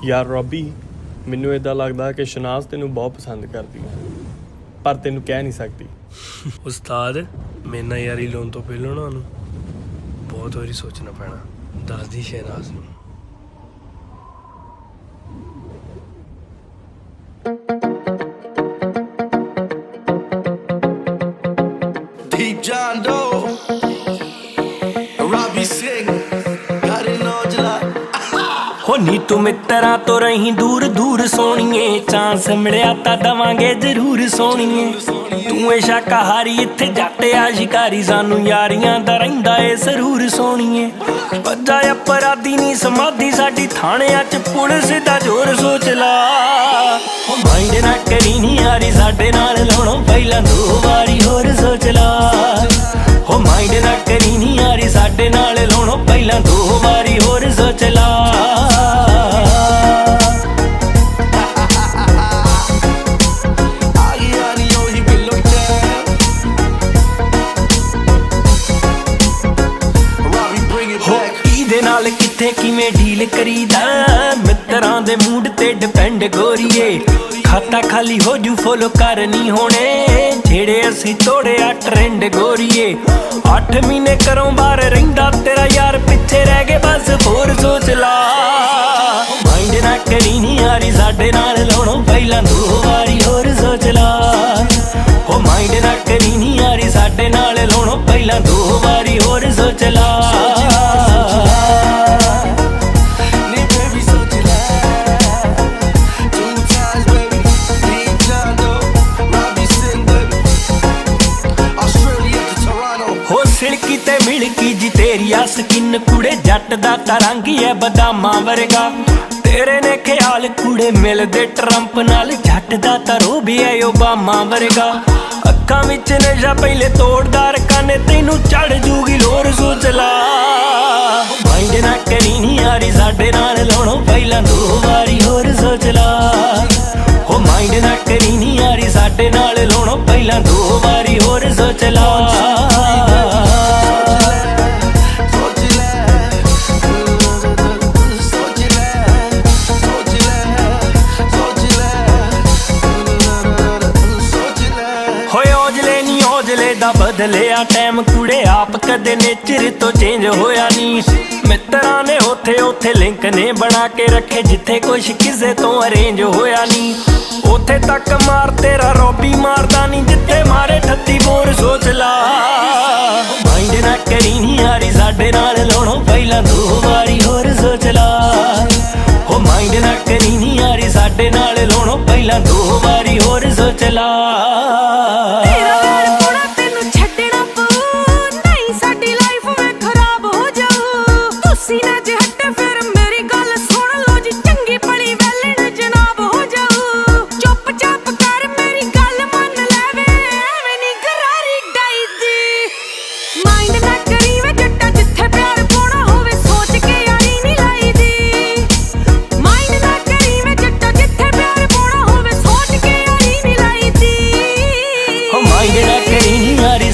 ਯਾਰ ਰੋਬੀ, ਮੈਨੂੰ ਇੱਦਾਂ ਲੱਗਦਾ ਕਿ ਸ਼ਨਾਜ਼ ਤੈਨੂੰ ਬਹੁਤ ਪਸੰਦ ਕਰਦੀ ਹੈ, ਪਰ ਤੈਨੂੰ ਕਹਿ ਨਹੀਂ ਸਕਦੀ। ਉਸਤਾਦ, ਮੇਰੇ ਨਾਲ ਯਾਰੀ ਲਾਉਣ ਤੋਂ ਪਹਿਲਾਂ ਨਾ ਉਹਨੂੰ ਬਹੁਤ ਵਾਰੀ ਸੋਚਣਾ ਪੈਣਾ। ਦੱਸਦੀ ਸ਼ਹਿਨਾਜ਼ ਨੂੰ। Deep John Doe, Robbie Singh, got it on July. ਹੋ ਨੀ ਤੂੰ ਮਿੱਤਰਾਂ ਤੋਂ ਰਹੀ ਦੂਰ ਦੂਰ ਸੋਣੀਏ, ਚਾਂਸ ਮਿਲਿਆ ਤਾਂ ਦਵਾਂਗੇ ਜ਼ਰੂਰ ਸੋਣੀਏ। ਤੂੰ ਏ ਸ਼ਾਕਾਹਾਰੀ, ਇੱਥੇ ਜੱਟ ਆ ਸ਼ਿਕਾਰੀ, ਸਾਨੂੰ ਯਾਰੀਆਂ ਦਾ ਰਹਿੰਦਾ ਏ ਸਰੂਰ ਸੋਣੀਏ। ਵੱਜਾ ਅਪਰਾਧੀ ਨੀ ਸਮਾਧੀ ਸਾਡੀ, ਥਾਣਿਆਂ 'ਚ ਪੁਲਿਸ ਦਾ ਜ਼ੋਰ ਸੋਚ ਲਾ। ਹੋ ਮਾਈਂਡ ਨਾ ਕਰੀ ਨੀ ਯਾਰੀ, ਸਾਡੇ ਨਾਲ ਲਾਉਣੋਂ ਪਹਿਲਾਂ ਦੋ ਵਾਰੀ ਹੋਰ ਸੋਚ ਲਾ। ਹੋ ਮਾਈਂਡ ਨਾ ਕਰੀ ਨੀ ਯਾਰੀ, ਸਾਡੇ ਨਾਲ ਲਾਉਣੋਂ ਪਹਿਲਾਂ ਦੋ ਵਾਰੀ ਹੋਰ ਸੋਚ ਲਾ। ਨਾਲ ਕਿੱਥੇ ਕਿਵੇਂ ਡੀਲ ਕਰੀਦਾ, ਮਿੱਤਰਾਂ ਦੇ ਮੂਡ ਤੇ ਡਿਪੈਂਡ ਗੋਰੀਏ। ਖਾਤਾ ਖਾਲੀ ਹੋ ਜੂ ਫੋਲੋ ਕਰਨੀ ਹੋਣੇ, ਜਿਹੜੇ ਅਸੀਂ ਤੋੜਿਆ ਟ੍ਰੈਂਡ ਗੋਰੀਏ। 8 ਮਹੀਨੇ ਘਰੋਂ ਬਾਹਰ ਰਹਿੰਦਾ ਤੇਰਾ ਯਾਰ, ਪਿੱਛੇ ਰਹਿ ਗਏ ਬਸ ਹੋਰ ਸੋਚ ਲਾ। ਮਾਈਂਡ ਨਾ ਕਰੀ ਨੀ ਯਾਰੀ, ਸਾਡੇ ਨਾਲ ਲਾਉਣੋਂ ਪਹਿਲਾਂ ਦੋ ਵਾਰੀ ਹੋਰ ਸੋਚ ਲਾ। ਹੋ ਮਾਈਂਡ ਨਾ ਕਰੀ ਨੀ ਯਾਰੀ, ਸਾਡੇ ਨਾਲ ਲਾਉਣੋਂ ਪਹਿਲਾਂ ਦੋ ਵਾਰੀ ਹੋਰ ਸੋਚ ਲਾ। ਸਿਲਕੀ ਤੇ ਮਿਲਕੀ ਜੀ ਤੇਰੀ ਆ ਸਕਿਨ ਕੁੜੇ, ਜੱਟ ਦਾ ਤਾਂ ਰੰਗ ਹੀ ਐ ਬਦਾਮਾਂ ਵਰਗਾ। ਤੇਰੇ ਨੇ ਖਿਆਲ ਕੁੜੇ ਮਿਲਦੇ ਟਰੰਪ ਨਾਲ, ਜੱਟ ਦਾ ਤਾਂ ਰੂਪ ਹੀ ਐ ਓਬਾਮਾ ਵਰਗਾ। ਅੱਖਾਂ ਵਿੱਚ ਨਸ਼ਾ ਪਹਿਲੇ ਤੋੜਦਾ ਰਕਾਨੇ, ਤੈਨੂੰ ਚੜ ਜੂਗੀ ਲੋਰ ਸੋਚ ਲਾ। ਮਾਈਂਡ ਨਾ ਕਰੀ ਨੀ ਯਾਰੀ, ਸਾਡੇ ਨਾਲ ਲਾਉਣੋਂ ਪਹਿਲਾਂ ਦੋ ਵਾਰੀ ਹੋਰ ਸੋਚ ਲਾ। ਹੋ ਮਾਈਂਡ ਨਾ ਕਰੀ ਨੀ ਯਾਰੀ, ਸਾਡੇ ਨਾਲ ਲਾਉਣੋਂ ਪਹਿਲਾਂ ਦੋ ਵਾਰੀ ਹੋਰ ਸੋਚ ਲਾ। ਦਾ ਬਦਲਿਆ ਟਾਈਮ ਕੁੜੇ, ਆਪ ਕਦੇ ਨੇਚਰ ਤੋਂ ਚੇਂਜ ਹੋਇਆ ਨੀ। ਮਿੱਤਰਾਂ ਨੇ ਉੱਥੇ ਲਿੰਕ ਨੇ ਬਣਾ ਕੇ ਰੱਖੇ, ਜਿੱਥੇ ਕੁਛ ਕਿਸੇ ਤੋਂ ਅਰੇਂਜ ਹੋਇਆ ਨੀ। ਉੱਥੇ ਤੱਕ ਮਾਰ ਤੇਰਾ ਰੋਬੀ ਮਾਰਦਾ ਨੀ, ਜਿੱਥੇ ਮਾਰੇ 38 ਬੋਰ ਸੋਚ ਲਾ। ਮਾਈਂਡ ਨਾ ਕਰੀ ਨੀ ਯਾਰੀ, ਸਾਡੇ ਨਾਲ ਲਾਉਣੋਂ ਪਹਿਲਾਂ ਦੋ ਵਾਰੀ ਹੋਰ ਸੋਚ ਲਾ। ਹੋ ਮਾਈਂਡ ਨਾ ਕਰੀ ਨੀ ਯਾਰੀ, ਸਾਡੇ ਨਾਲ ਲਾਉਣੋਂ ਪਹਿਲਾਂ ਦੋ ਵਾਰੀ ਹੋਰ ਸੋਚ ਲਾ।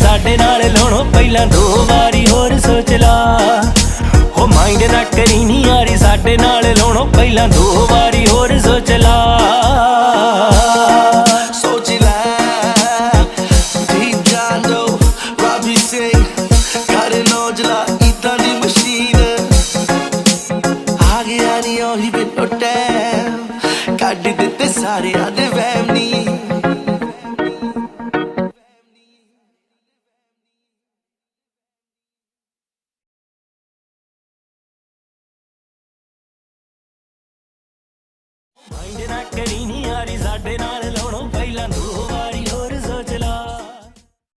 ਸਾਡੇ ਨਾਲ ਲਾਉਣੋਂ ਪਹਿਲਾਂ ਦੋ ਵਾਰੀ ਹੋਰ ਸੋਚ ਲਾ। ਹੋ ਮਾਈਂਡ ਨਾ ਕਰੀ ਨੀ ਯਾਰੀ, ਸਾਡੇ ਨਾਲ ਲਾਉਣੋਂ ਪਹਿਲਾਂ ਦੋ ਵਾਰੀ ਹੋਰ ਸੋਚ ਲਾ। ਸੋਚ ਲੈ Deep John Doe, Robbie Singh, got it on July, ਇੱਦਾਂ ਦੀ ਮਸ਼ੀਨ ਆ ਗਿਆ ਨੀ ਉਹੀ ਬਿਨੋ ਟੈਮ, ਕੱਢ ਦਿੱਤੇ ਸਾਰਿਆਂ ਦੇ ਵਹਿਮ ਨੀ। ਮਾਈਂਡ ਨਾ ਕਰੀ ਨੀ ਯਾਰੀ, ਸਾਡੇ ਨਾਲ ਲਾਉਣੋਂ ਪਹਿਲਾਂ ਦੋ